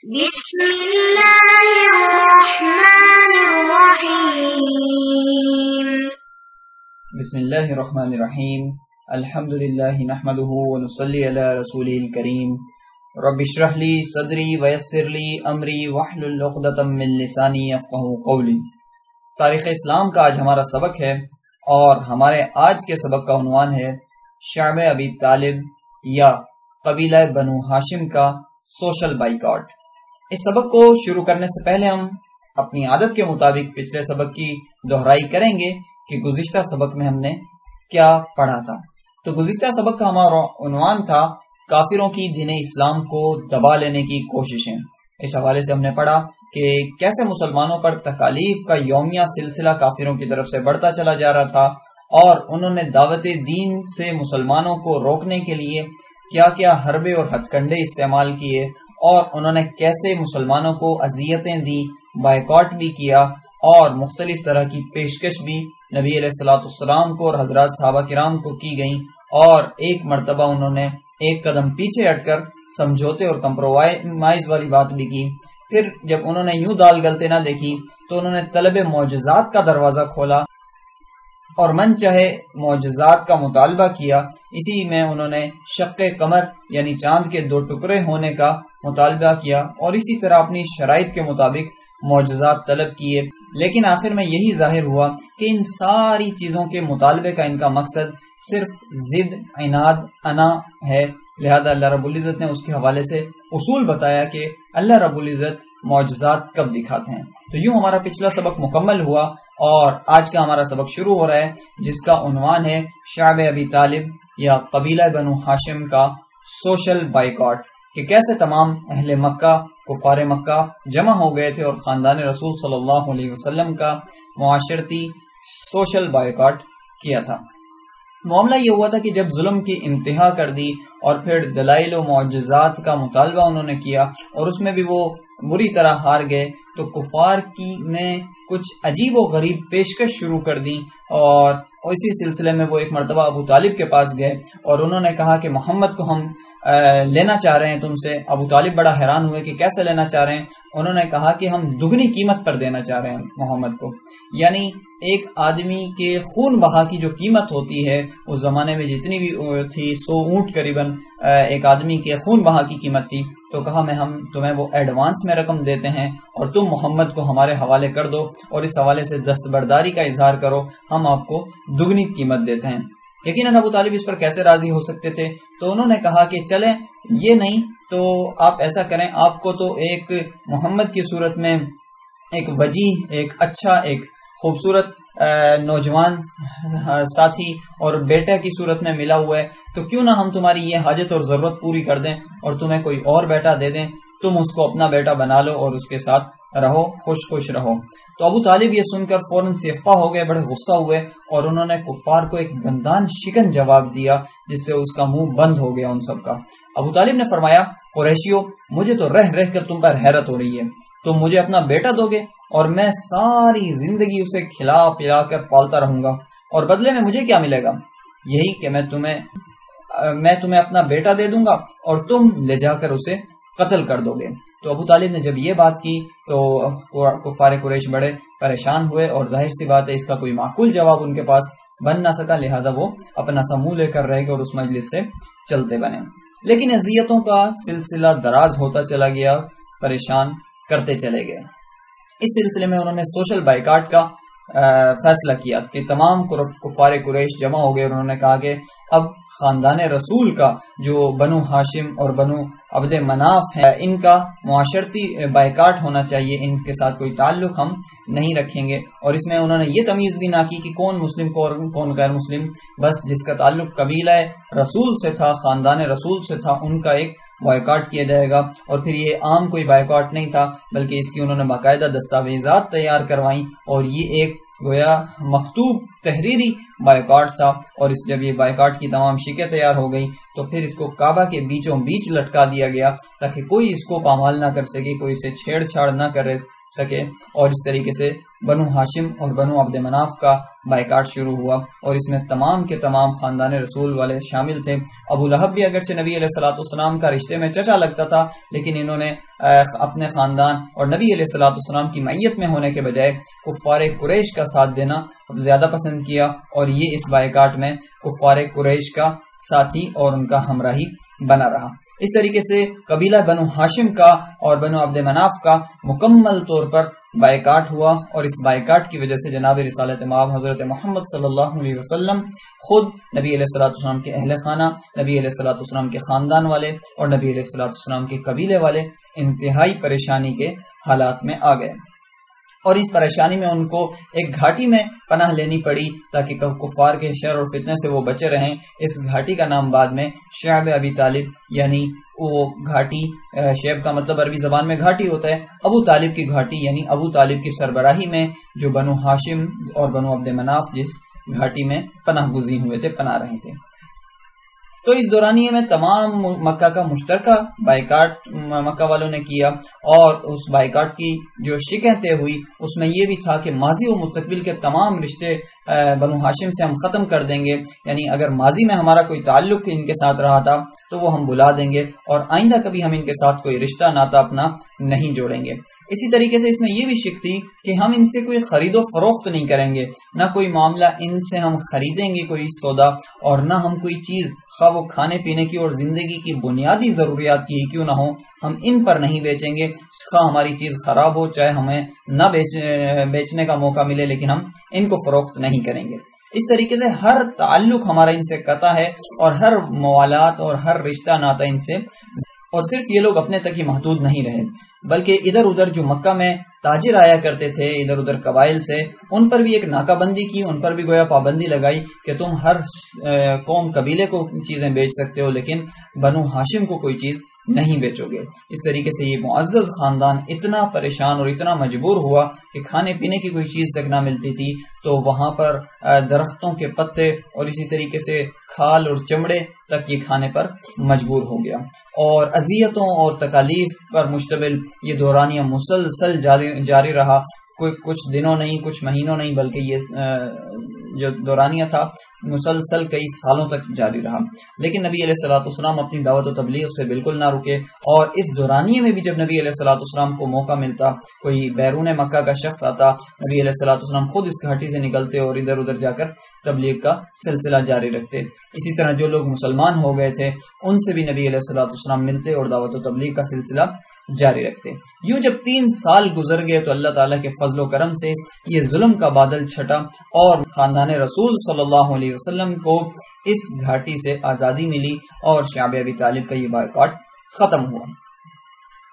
بسم اللہ الرحمن الرحیم بسم اللہ الرحمن الرحیم الحمدللہ نحمده ونصلی علی رسولہ الکریم رب اشرح لی صدری ویسر لی امری واحلل عقدۃ من لسانی یفقہوا قولی۔ تاریخ اسلام کا آج ہمارا سبق ہے اور ہمارے آج کے سبق کا عنوان ہے شعب ابی طالب یا قبیلہ بنو ہاشم کا سوشل بائیکاٹ۔ اس سبق کو شروع کرنے سے پہلے ہم اپنی عادت کے مطابق پچھلے سبق کی دہرائی کریں گے کہ گزشتہ سبق میں ہم نے کیا پڑھا تھا۔ تو گزشتہ سبق کا ہمارا عنوان تھا کافروں کی دین اسلام کو دبا لینے کی کوششیں۔ اس حوالے سے ہم نے پڑھا کہ کیسے مسلمانوں پر تکالیف کا یومیہ سلسلہ کافروں کی طرف سے بڑھتا چلا جا رہا تھا اور انہوں نے دعوت دین سے مسلمانوں کو روکنے کے لیے کیا کیا حربے اور ہتھ کنڈے استعمال کیے اور انہوں نے کیسے مسلمانوں کو اذیتیں دی، بائیکاٹ بھی کیا اور مختلف طرح کی پیشکش بھی نبی علیہ الصلوۃ والسلام کو اور حضرات صحابہ کرام کو کی گئیں، اور ایک مرتبہ انہوں نے ایک قدم پیچھے ہٹ کر سمجھوتے اور کمپرومائز والی بات بھی کی۔ پھر جب انہوں نے یوں دال گلتے نہ دیکھی تو انہوں نے طلب معجزات کا دروازہ کھولا اور من چاہے معجزات کا مطالبہ کیا۔ اسی میں انہوں نے شق قمر یعنی چاند کے 2 ٹکڑے ہونے کا مطالبہ کیا اور اسی طرح اپنی شرائط کے مطابق معجزات طلب کیے، لیکن آخر میں یہی ظاہر ہوا کہ ان ساری چیزوں کے مطالبے کا ان کا مقصد صرف ضد، عناد، انا ہے۔ لہذا اللہ رب العزت نے اس کے حوالے سے اصول بتایا کہ اللہ رب العزت معجزات کب دکھاتے ہیں۔ تو یوں ہمارا پچھلا سبق مکمل ہوا اور آج کا ہمارا سبق شروع ہو رہا ہے جس کا عنوان ہے شعب ابی طالب یا قبیلہ بنو ہاشم کا سوشل بائیکاٹ، کہ کیسے تمام اہل مکہ، کفار مکہ جمع ہو گئے تھے اور خاندان رسول صلی اللہ علیہ وسلم کا معاشرتی سوشل بائیکاٹ کیا تھا۔ معاملہ یہ ہوا تھا کہ جب ظلم کی انتہا کر دی اور پھر دلائل و معجزات کا مطالبہ انہوں نے کیا اور اس میں بھی وہ بری طرح ہار گئے، تو کفار نے کچھ عجیب و غریب پیشکش شروع کر دی اور اسی سلسلے میں وہ ایک مرتبہ ابو طالب کے پاس گئے اور انہوں نے کہا کہ محمد کو ہم لینا چاہ رہے ہیں تم سے۔ ابو طالب بڑا حیران ہوئے کہ کیسے لینا چاہ رہے ہیں۔ انہوں نے کہا کہ ہم دگنی قیمت پر دینا چاہ رہے ہیں محمد کو، یعنی ایک آدمی کے خون بہا کی جو قیمت ہوتی ہے اس زمانے میں جتنی بھی تھی 100 اونٹ قریباً ایک آدمی کے خون بہا کی قیمت تھی، تو کہا ہم تمہیں وہ ایڈوانس میں رقم دیتے ہیں اور تم محمد کو ہمارے حوالے کر دو اور اس حوالے سے دستبرداری کا اظہار کرو، ہم آپ کو دگنی قیمت دیتے ہیں۔ یقیناً ابو طالب اس پر کیسے راضی ہو سکتے تھے، تو انہوں نے کہا کہ چلیں یہ نہیں تو آپ ایسا کریں، آپ کو تو ایک محمد کی صورت میں ایک وجیح، ایک اچھا، ایک خوبصورت نوجوان ساتھی اور بیٹا کی صورت میں ملا ہوا ہے، تو کیوں نہ ہم تمہاری یہ حاجت اور ضرورت پوری کر دیں اور تمہیں کوئی اور بیٹا دے دیں، تم اس کو اپنا بیٹا بنا لو اور اس کے ساتھ رہو، خوش رہو۔ تو ابو طالب یہ سن کر فوراً سیفپا ہو گئے، بڑے غصہ ہوئے اور انہوں نے کفار کو ایک دندان شکن جواب دیا جس سے اس کا منہ بند ہو گیا ان سب کا۔ ابو طالب نے فرمایا، قریشیو، مجھے تو رہ کر تم پر حیرت ہو رہی ہے، تم مجھے اپنا بیٹا دو گے اور میں ساری زندگی اسے کھلا پلا کر پالتا رہوں گا اور بدلے میں مجھے کیا ملے گا؟ یہی کہ میں تمہیں اپنا بیٹا دے دوں گا اور تم لے جا کر اسے قتل کر دو گے۔ تو ابو طالب نے جب یہ بات کی تو کفار قریش بڑے پریشان ہوئے اور ظاہر سی بات ہے اس کا کوئی معقول جواب ان کے پاس بن نہ سکا، لہذا وہ اپنا سا منہ لے کر رہ گئے اور اس مجلس سے چلتے بنے۔ لیکن اذیتوں کا سلسلہ دراز ہوتا چلا گیا، پریشان کرتے چلے گئے۔ اس سلسلے میں انہوں نے سوشل بائیکاٹ کا فیصلہ کیا کہ تمام کفار قریش جمع ہو گئے اور انہوں نے کہا کہ اب خاندان رسول کا جو بنو ہاشم اور بنو عبد مناف ہے ان کا معاشرتی بائیکاٹ ہونا چاہیے، ان کے ساتھ کوئی تعلق ہم نہیں رکھیں گے۔ اور اس میں انہوں نے یہ تمیز بھی نہ کی کہ کون مسلم کو اور کون غیر مسلم، بس جس کا تعلق قبیلہ رسول سے تھا، خاندان رسول سے تھا، ان کا ایک بائیکاٹ کیا جائے گا۔ اور پھر یہ عام کوئی بائیکاٹ نہیں تھا بلکہ اس کی انہوں نے باقاعدہ دستاویزات تیار کروائی اور یہ ایک گویا مکتوب تحریری بائیکاٹ تھا۔ اور جب یہ بائیکاٹ کی تمام شکیں تیار ہو گئی تو پھر اس کو کعبہ کے بیچوں بیچ لٹکا دیا گیا تاکہ کوئی اس کو پامال نہ کر سکے، کوئی اسے چھیڑ چھاڑ نہ کر سکے، اور اس طریقے سے بنو ہاشم اور بنو عبد مناف کا بائیکاٹ شروع ہوا، اور اس میں تمام کے تمام خاندان رسول والے شامل تھے۔ ابو لہب بھی اگرچہ نبی علیہ الصلوۃ والسلام کا رشتے میں چچا لگتا تھا، لیکن انہوں نے اپنے خاندان اور نبی علیہ الصلوۃ والسلام کی معیت میں ہونے کے بجائے کفار قریش کا ساتھ دینا زیادہ پسند کیا، اور یہ اس بائیکاٹ میں کفار قریش کا ساتھی اور ان کا ہمراہی بنا رہا۔ اس طریقے سے قبیلہ بنو ہاشم کا اور بنو عبد مناف کا مکمل طور پر بائیکاٹ ہوا، اور اس بائیکاٹ کی وجہ سے جناب رسالت مآب حضرت محمد صلی اللہ علیہ وسلم خود نبی علیہ الصلوۃ والسلام کے اہل خانہ، نبی علیہ الصلوۃ والسلام کے خاندان والے اور نبی علیہ الصلوۃ والسلام کے قبیلے والے انتہائی پریشانی کے حالات میں آ گئے، اور اس پریشانی میں ان کو ایک گھاٹی میں پناہ لینی پڑی تاکہ کفار کے شر اور فتنے سے وہ بچے رہیں۔ اس گھاٹی کا نام بعد میں شعب ابی طالب، یعنی وہ گھاٹی، شعب کا مطلب عربی زبان میں گھاٹی ہوتا ہے، ابو طالب کی گھاٹی، یعنی ابو طالب کی سربراہی میں جو بنو ہاشم اور بنو عبد مناف جس گھاٹی میں پناہ گزین ہوئے تھے، پناہ رہے تھے۔ تو اس دورانیے میں تمام مکہ کا مشترکہ بائیکاٹ مکہ والوں نے کیا، اور اس بائیکاٹ کی جو شکایتیں ہوئی اس میں یہ بھی تھا کہ ماضی و مستقبل کے تمام رشتے بنو ہاشم سے ہم ختم کر دیں گے، یعنی اگر ماضی میں ہمارا کوئی تعلق ان کے ساتھ رہا تھا تو وہ ہم بلا دیں گے، اور آئندہ کبھی ہم ان کے ساتھ کوئی رشتہ ناتا اپنا نہیں جوڑیں گے۔ اسی طریقے سے اس میں یہ بھی شک تھی کہ ہم ان سے کوئی خرید و فروخت نہیں کریں گے، نہ کوئی معاملہ ان سے ہم خریدیں گے کوئی سودا، اور نہ ہم کوئی چیز خواہ وہ کھانے پینے کی اور زندگی کی بنیادی ضروریات کی کیوں نہ ہو، ہم ان پر نہیں بیچیں گے، خواہ ہماری چیز خراب ہو، چاہے ہمیں نہ بیچنے کا موقع ملے، لیکن ہم ان کو فروخت نہیں کریں گے۔ اس طریقے سے ہر تعلق ہمارا ان سے قطع ہے، اور ہر موالات اور ہر رشتہ ناتا ان سے، اور صرف یہ لوگ اپنے تک ہی محدود نہیں رہے بلکہ ادھر ادھر جو مکہ میں تاجر آیا کرتے تھے ادھر ادھر قبائل سے، ان پر بھی ایک ناکہ بندی کی، ان پر بھی گویا پابندی لگائی کہ تم ہر قوم قبیلے کو چیزیں بیچ سکتے ہو، لیکن بنو ہاشم کو کوئی چیز نہیں بیچو گے۔ اس طریقے سے یہ معزز خاندان اتنا پریشان اور اتنا مجبور ہوا کہ کھانے پینے کی کوئی چیز تک نہ ملتی تھی، تو وہاں پر درختوں کے پتے اور اسی طریقے سے کھال اور چمڑے تک یہ کھانے پر مجبور ہو گیا، اور اذیتوں اور تکالیف پر مشتمل یہ دورانیہ مسلسل جاری رہا، کوئی کچھ دنوں نہیں، کچھ مہینوں نہیں، بلکہ یہ جو دورانیہ تھا مسلسل کئی سالوں تک جاری رہا۔ لیکن نبی علیہ الصلوۃ والسلام اپنی دعوت و تبلیغ سے بالکل نہ رکے، اور اس دورانیے میں بھی جب نبی علیہ الصلوۃ والسلام کو موقع ملتا، کوئی بیرون مکہ کا شخص آتا، نبی علیہ الصلوۃ والسلام خود اس گھاٹی سے نکلتے اور ادھر ادھر جا کر تبلیغ کا سلسلہ جاری رکھتے۔ اسی طرح جو لوگ مسلمان ہو گئے تھے ان سے بھی نبی علیہ الصلوۃ والسلام ملتے اور دعوت و تبلیغ کا سلسلہ جاری رکھتے۔ یوں جب 3 سال گزر گئے تو اللہ تعالیٰ کے فضل و کرم سے یہ ظلم کا بادل چھٹا، اور خاندان رسول صلی اللہ علیہ وسلم کو اس گھاٹی سے آزادی ملی، اور شعب ابی طالب کا یہ بائیکاٹ ختم ہوا۔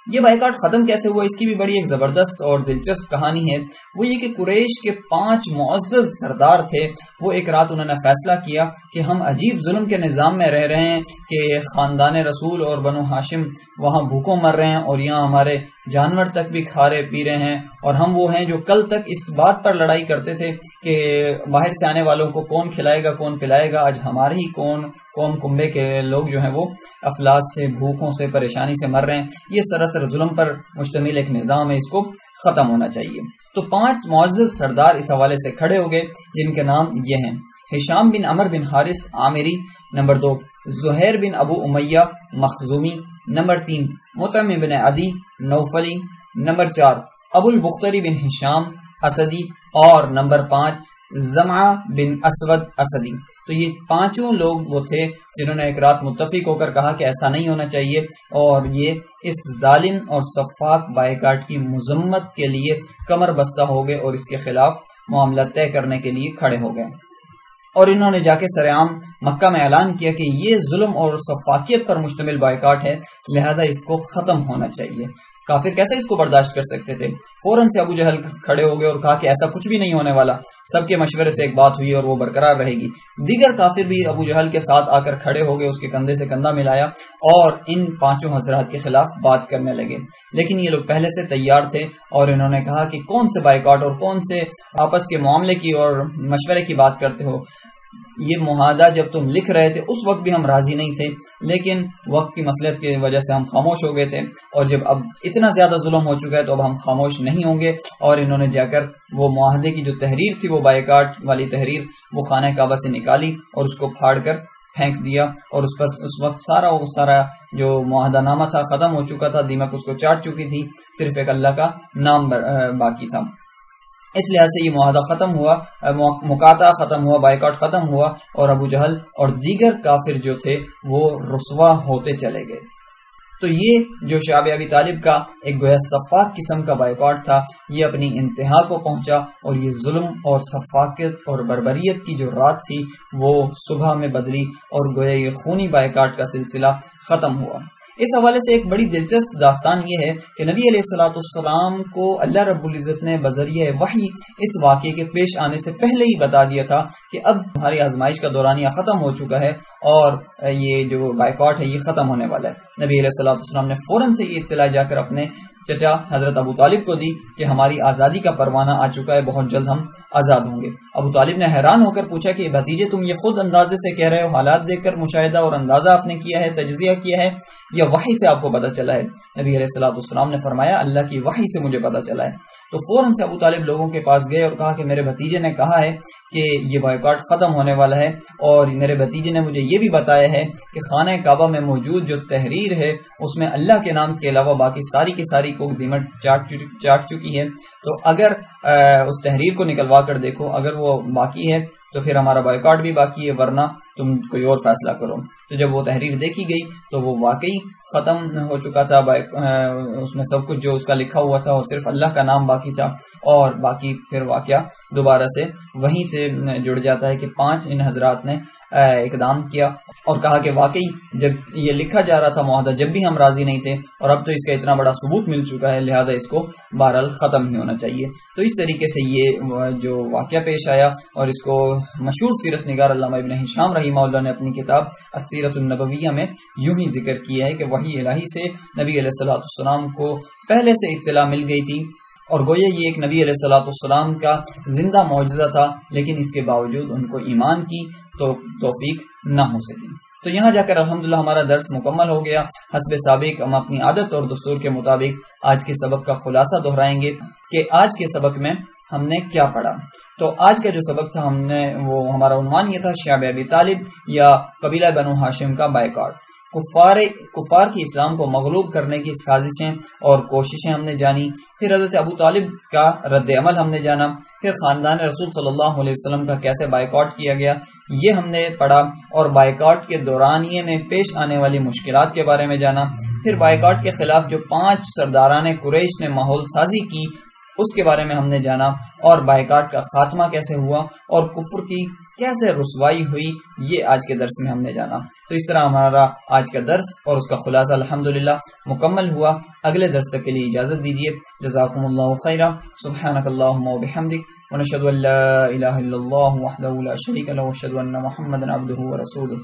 یہ بائیکاٹ ختم کیسے ہوا، اس کی بھی بڑی ایک زبردست اور دلچسپ کہانی ہے۔ وہ یہ کہ قریش کے 5 معزز سردار تھے، وہ ایک رات انہوں نے فیصلہ کیا کہ ہم عجیب ظلم کے نظام میں رہ رہے ہیں کہ خاندان رسول اور بنو ہاشم وہاں بھوکوں مر رہے ہیں، اور یہاں ہمارے جانور تک بھی کھا رہے پی رہے ہیں، اور ہم وہ ہیں جو کل تک اس بات پر لڑائی کرتے تھے کہ باہر سے آنے والوں کو کون کھلائے گا کون پلائے گا، آج ہمارے ہی قوم کنبے کے لوگ جو ہیں وہ افلاس سے، بھوکوں سے، پریشانی سے مر رہے ہیں۔ یہ سراسر ظلم پر مشتمل ایک نظام ہے، اس کو ختم ہونا چاہیے۔ تو 5 معزز سردار اس حوالے سے کھڑے ہو گئے، جن کے نام یہ ہیں: ہشام بن عمر بن حارث عامری، نمبر 2 زہیر بن ابو امیہ مخزومی، نمبر 3 مطعم بن عدی نوفلی، نمبر 4 ابو البختری بن ہشام اسدی، اور نمبر 5 زمعہ بن اسود اسدی۔ تو یہ 5 لوگ وہ تھے جنہوں نے ایک رات متفق ہو کر کہا کہ ایسا نہیں ہونا چاہیے، اور یہ اس ظالم اور سفاک بائیکاٹ کی مذمت کے لیے کمر بستہ ہو گئے اور اس کے خلاف معاملہ طے کرنے کے لیے کھڑے ہو گئے، اور انہوں نے جا کے سرعام مکہ میں اعلان کیا کہ یہ ظلم اور سفاکیت پر مشتمل بائیکاٹ ہے، لہذا اس کو ختم ہونا چاہیے۔ کافر کیسے اس کو برداشت کر سکتے تھے؟ فوراً سے ابو جہل کھڑے ہو گئے اور کہا کہ ایسا کچھ بھی نہیں ہونے والا، سب کے مشورے سے ایک بات ہوئی اور وہ برقرار رہے گی۔ دیگر کافر بھی ابو جہل کے ساتھ آ کر کھڑے ہو گئے، اس کے کندھے سے کندھا ملایا اور ان 5 حضرات کے خلاف بات کرنے لگے، لیکن یہ لوگ پہلے سے تیار تھے، اور انہوں نے کہا کہ کون سے بائیکاٹ اور کون سے آپس کے معاملے کی اور مشورے کی بات کرتے ہو؟ یہ معاہدہ جب تم لکھ رہے تھے اس وقت بھی ہم راضی نہیں تھے، لیکن وقت کی مصلحت کی وجہ سے ہم خاموش ہو گئے تھے، اور جب اب اتنا زیادہ ظلم ہو چکا ہے تو اب ہم خاموش نہیں ہوں گے۔ اور انہوں نے جا کر وہ معاہدے کی جو تحریر تھی، وہ بائیکاٹ والی تحریر، وہ خانہ کعبہ سے نکالی اور اس کو پھاڑ کر پھینک دیا، اور اس پر اس وقت سارا جو معاہدہ نامہ تھا ختم ہو چکا تھا، دیمک اس کو چاٹ چکی تھی، صرف ایک اللہ کا نام باقی تھا۔ اس لحاظ سے یہ معاہدہ ختم ہوا، مقاطعہ ختم ہوا، بائیکاٹ ختم ہوا، اور ابو جہل اور دیگر کافر جو تھے وہ رسوا ہوتے چلے گئے۔ تو یہ جو شعب ابی طالب کا ایک گویا سفاک قسم کا بائیکاٹ تھا، یہ اپنی انتہا کو پہنچا، اور یہ ظلم اور سفاکت اور بربریت کی جو رات تھی وہ صبح میں بدلی، اور گویا یہ خونی بائیکاٹ کا سلسلہ ختم ہوا۔ اس حوالے سے ایک بڑی دلچسپ داستان یہ ہے کہ نبی علیہ الصلوۃ والسلام کو اللہ رب العزت نے بذریعہ وحی اس واقعے کے پیش آنے سے پہلے ہی بتا دیا تھا کہ اب تمہاری آزمائش کا دورانیہ ختم ہو چکا ہے، اور یہ جو بائیکاٹ ہے یہ ختم ہونے والا ہے۔ نبی علیہ الصلوۃ والسلام نے فوراً سے یہ اطلاع جا کر اپنے چچا حضرت ابو طالب کو دی کہ ہماری آزادی کا پروانہ آ چکا ہے، بہت جلد ہم آزاد ہوں گے۔ ابو طالب نے حیران ہو کر پوچھا کہ بھتیجے تم یہ خود اندازے سے کہہ رہے ہو، حالات دیکھ کر مشاہدہ اور اندازہ آپ نے کیا ہے، تجزیہ کیا ہے، یا وحی سے آپ کو پتہ چلا ہے؟ نبی علیہ الصلوۃ والسلام نے فرمایا اللہ کی وحی سے مجھے پتہ چلا ہے۔ تو فوراً سے ابو طالب لوگوں کے پاس گئے اور کہا کہ میرے بھتیجے نے کہا ہے کہ یہ بائیکاٹ ختم ہونے والا ہے، اور میرے بھتیجے نے مجھے یہ بھی بتایا ہے کہ خانہ کعبہ میں موجود جو تحریر ہے اس میں اللہ کے نام کے علاوہ باقی ساری کی ساری کو دیمک چاٹ چکی ہے، تو اگر اس تحریر کو نکلوا کر دیکھو، اگر وہ باقی ہے تو پھر ہمارا بائیکاٹ بھی باقی ہے، ورنہ تم کوئی اور فیصلہ کرو۔ تو جب وہ تحریر دیکھی گئی تو وہ واقعی ختم ہو چکا تھا، اس میں سب کچھ جو اس کا لکھا ہوا تھا اور صرف اللہ کا نام باقی تھا، اور باقی پھر واقعہ دوبارہ سے وہیں سے جڑ جاتا ہے کہ 5 ان حضرات نے اقدام کیا اور کہا کہ واقعی جب یہ لکھا جا رہا تھا معاہدہ، جب بھی ہم راضی نہیں تھے، اور اب تو اس کا اتنا بڑا ثبوت مل چکا ہے، لہذا اس کو بہرحال ختم ہی ہونا چاہیے۔ تو اس طریقے سے یہ جو واقعہ پیش آیا، اور اس کو مشہور سیرت نگار علامہ ابن ہشام رحمہ اللہ نے اپنی کتاب السیرۃ النبویہ میں یوں ہی ذکر کیا ہے کہ وحی الہی سے نبی علیہ الصلوۃ والسلام کو پہلے سے اطلاع مل گئی تھی، اور گویا یہ ایک نبی علیہ الصلوۃ والسلام کا زندہ معجزہ تھا، لیکن اس کے باوجود ان کو ایمان کی تو توفیق نہ ہو سکی۔ تو یہاں جا کر الحمدللہ ہمارا درس مکمل ہو گیا۔ حسب سابق ہم اپنی عادت اور دستور کے مطابق آج کے سبق کا خلاصہ دہرائیں گے کہ آج کے سبق میں ہم نے کیا پڑھا۔ تو آج کا جو سبق تھا ہمارا عنوان یہ تھا شعب ابی طالب یا قبیلہ بنو ہاشم کا بائیکاٹ۔ کفار کی اسلام کو مغلوب کرنے کی سازشیں اور کوششیں ہم نے جانی، پھر حضرت ابو طالب کا رد عمل ہم نے جانا، پھر خاندان رسول صلی اللہ علیہ وسلم کا کیسے بائیکاٹ کیا گیا یہ ہم نے پڑھا، اور بائیکاٹ کے دورانیے میں پیش آنے والی مشکلات کے بارے میں جانا، پھر بائیکاٹ کے خلاف جو 5 سرداران قریش نے ماحول سازی کی اس کے بارے میں ہم نے جانا، اور بائیکاٹ کا خاتمہ کیسے ہوا اور کفر کی کیسے رسوائی ہوئی یہ آج کے درس میں ہم نے جانا۔ تو اس طرح ہمارا آج کا درس اور اس کا خلاصہ الحمدللہ مکمل ہوا۔ اگلے درس تک کے لیے اجازت دیجیے۔ جزاکم اللہ خیرا، سبحانک اللہم و بحمدک، ونشہد ان لا الہ الا اللہ وحدہ لا شریک لہ، ونشہد ان محمدا عبدہ ورسولہ۔